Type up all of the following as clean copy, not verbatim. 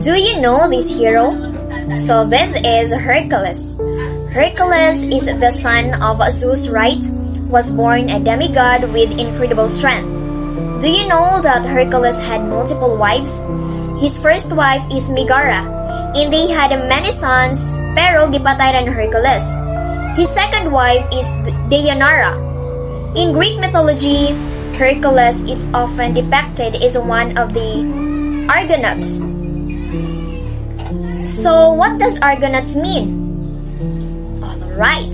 Do you know this hero? So this is Hercules. Hercules is the son of Zeus, right? Was born a demigod with incredible strength. Do you know that Hercules had multiple wives? His first wife is Megara, and they had many sons, pero gipatay ni Hercules. His second wife is Deianira. In Greek mythology, Hercules is often depicted as one of the Argonauts. So what does Argonauts mean? Alright,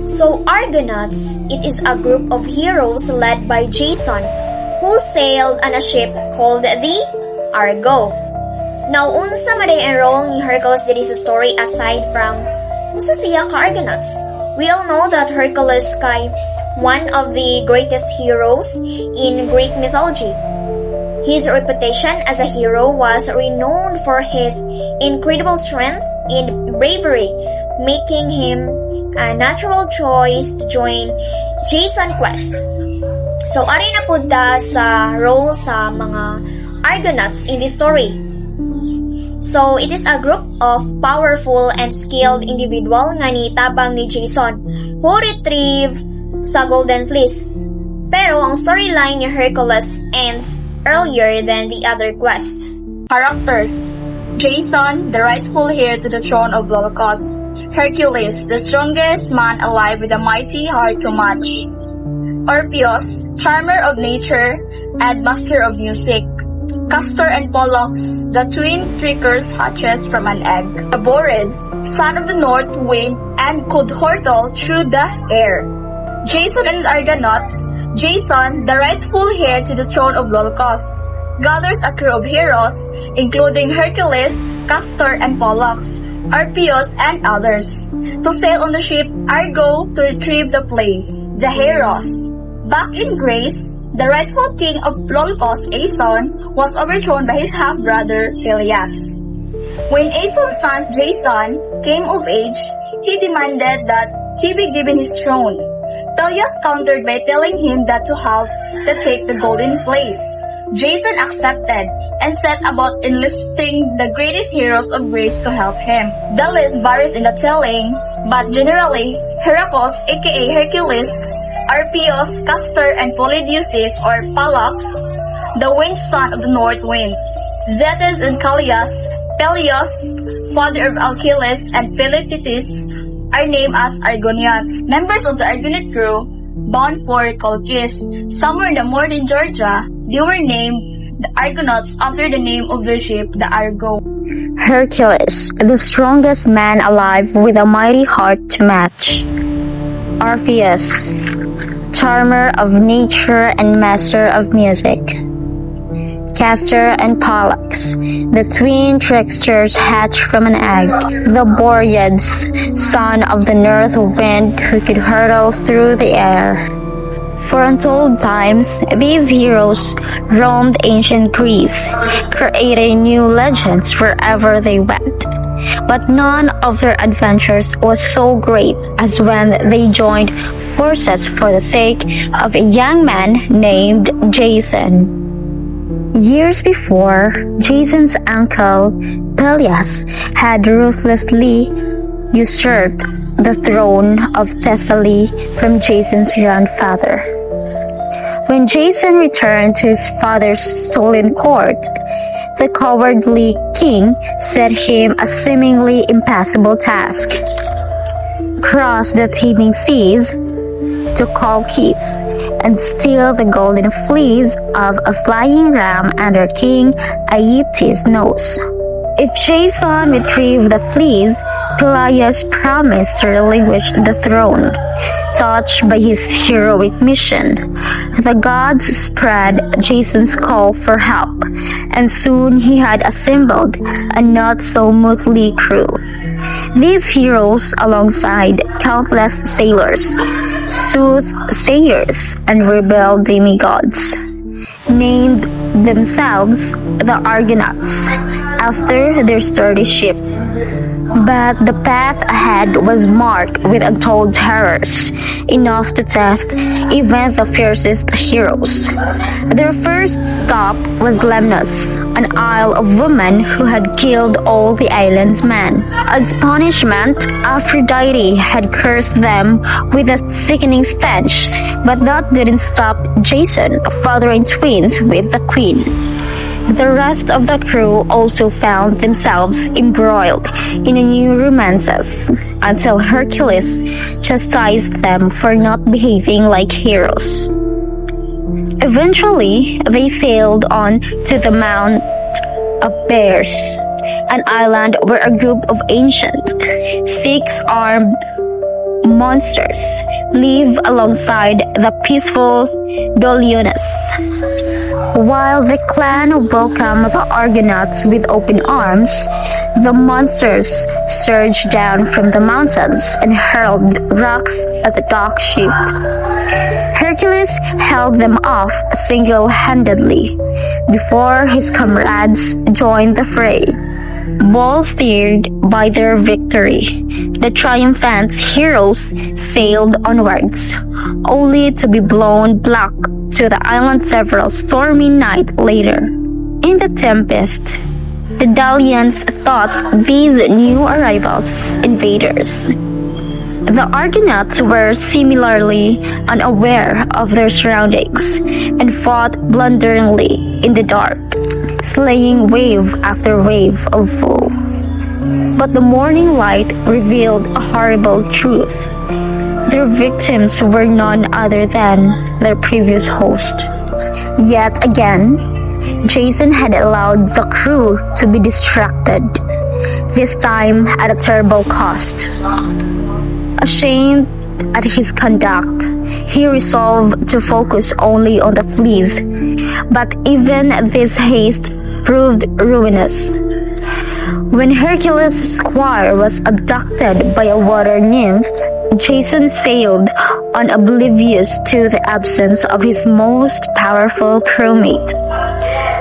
so Argonauts, it is a group of heroes led by Jason, who sailed on a ship called the Argo. Now, unsa man ang role ni Hercules diri sa story aside from unsa siya ka Argonauts? We all know that Hercules kay one of the greatest heroes in Greek mythology. His reputation as a hero was renowned for his incredible strength and bravery, making him a natural choice to join Jason's quest. So, ari na pud ta sa role sa mga Argonauts in this story. So, it is a group of powerful and skilled individual nga nitabang ni Jason who retrieve sa Golden Fleece. Pero ang storyline ni Hercules ends earlier than the other quest. Characters: Jason, the rightful heir to the throne of Lolkos. Hercules, the strongest man alive with a mighty heart to match. Orpheus, charmer of nature and master of music. Castor and Pollux, the twin trickers hatches from an egg. Boreas, son of the north wind and could hurtle through the air. Jason and Argonauts. Jason, the rightful heir to the throne of Lolkos, gathers a crew of heroes, including Hercules, Castor and Pollux, Orpheus, and others, to sail on the ship Argo to retrieve the place. The heroes. Back in Greece, the rightful king of Lolkos, Aeson, was overthrown by his half-brother, Peleus. When Aeson's son Jason came of age, he demanded that he be given his throne. Peleus countered by telling him that to have to take the golden fleece. Jason accepted and set about enlisting the greatest heroes of Greece to help him. The list varies in the telling, but generally, Heracles, aka Hercules, Orpheus, Castor, and Polydeuces or Pollux, the winged son of the north wind, Zetes and Callias, Peleus, father of Achilles, and Philoctetes, are named as Argonians. Members of the Argonaut crew, bound for Colchis, somewhere in the modern Georgia, they were named the Argonauts after the name of their ship, the Argo. Hercules, the strongest man alive with a mighty heart to match. Orpheus, charmer of nature and master of music. Castor and Pollux, the twin tricksters hatched from an egg. The Boreads, son of the north wind who could hurtle through the air. For untold times, these heroes roamed ancient Greece, creating new legends wherever they went. But none of their adventures was so great as when they joined forces for the sake of a young man named Jason. Years before, Jason's uncle, Peleus, had ruthlessly usurped the throne of Thessaly from Jason's grandfather. When Jason returned to his father's stolen court, the cowardly king set him a seemingly impossible task. Cross the teeming seas to Colchis and steal the golden fleece of a flying ram under King Aeetes' nose. If Jason retrieved the fleece, Peleus promised to relinquish the throne. Touched by his heroic mission, the gods spread Jason's call for help, and soon he had assembled a not-so-motley crew. These heroes, alongside countless sailors, soothsayers, and rebel demigods, named themselves the Argonauts after their sturdy ship. But the path ahead was marked with untold terrors, enough to test even the fiercest heroes. Their first stop was Lemnos, an isle of women who had killed all the island's men. As punishment, Aphrodite had cursed them with a sickening stench, but that didn't stop Jason fathering twins with the queen. The rest of the crew also found themselves embroiled in new romances until Hercules chastised them for not behaving like heroes. Eventually, they sailed on to the Mount of Bears, an island where a group of ancient, six-armed monsters live alongside the peaceful Doliones. While the clan welcomed the Argonauts with open arms, the monsters surged down from the mountains and hurled rocks at the dock ship. Hercules held them off single-handedly before his comrades joined the fray. Bolstered by their victory, the triumphant heroes sailed onwards, only to be blown back to the island several stormy nights later. In the tempest, the Dalians thought these new arrivals invaders. The Argonauts were similarly unaware of their surroundings and fought blunderingly in the dark, slaying wave after wave of foe. But the morning light revealed a horrible truth. Their victims were none other than their previous host. Yet again, Jason had allowed the crew to be distracted, this time at a terrible cost. Ashamed at his conduct, he resolved to focus only on the Fleece, but even this haste proved ruinous. When Hercules' squire was abducted by a water nymph, Jason sailed on oblivious to the absence of his most powerful crewmate.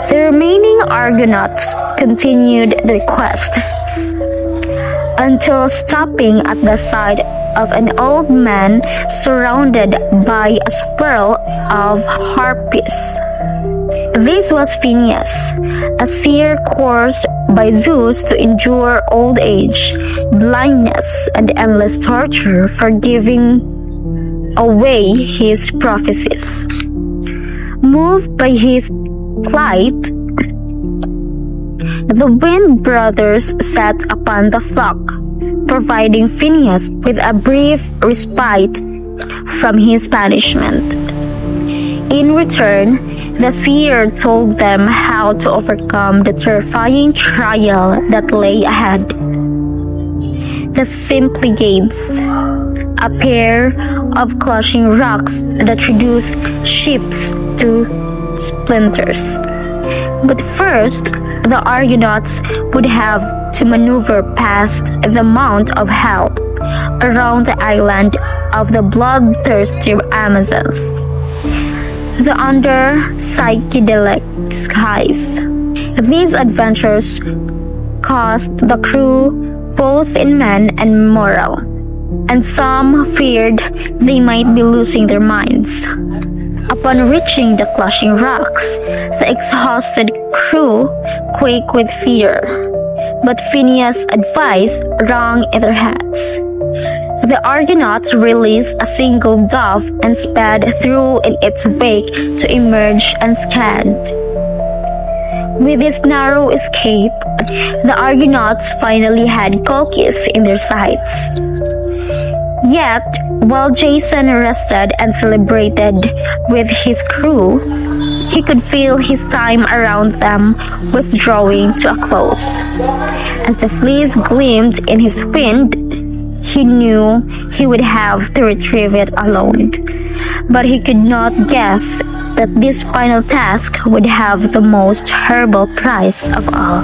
The remaining Argonauts continued their quest until stopping at the side of an old man surrounded by a swirl of harpies. This was Phineus, a seer cursed by Zeus to endure old age, blindness, and endless torture for giving away his prophecies. Moved by his plight, the Wind Brothers set upon the flock, providing Phineus with a brief respite from his punishment. In return, the seer told them how to overcome the terrifying trial that lay ahead. The Symplegades, a pair of clashing rocks that reduced ships to splinters. But first, the Argonauts would have to maneuver past the Mount of Hell around the island of the bloodthirsty Amazons. Under psychedelic skies. These adventures cost the crew both in men and moral, and some feared they might be losing their minds. Upon reaching the clashing rocks, the exhausted crew quaked with fear, but Phineus' advice rang in their heads. The Argonauts released a single dove and sped through in its wake to emerge unscathed. With this narrow escape, the Argonauts finally had Colchis in their sights. Yet, while Jason rested and celebrated with his crew, he could feel his time around them was drawing to a close. As the Fleece gleamed in his wind, he knew he would have to retrieve it alone, but he could not guess that this final task would have the most horrible price of all.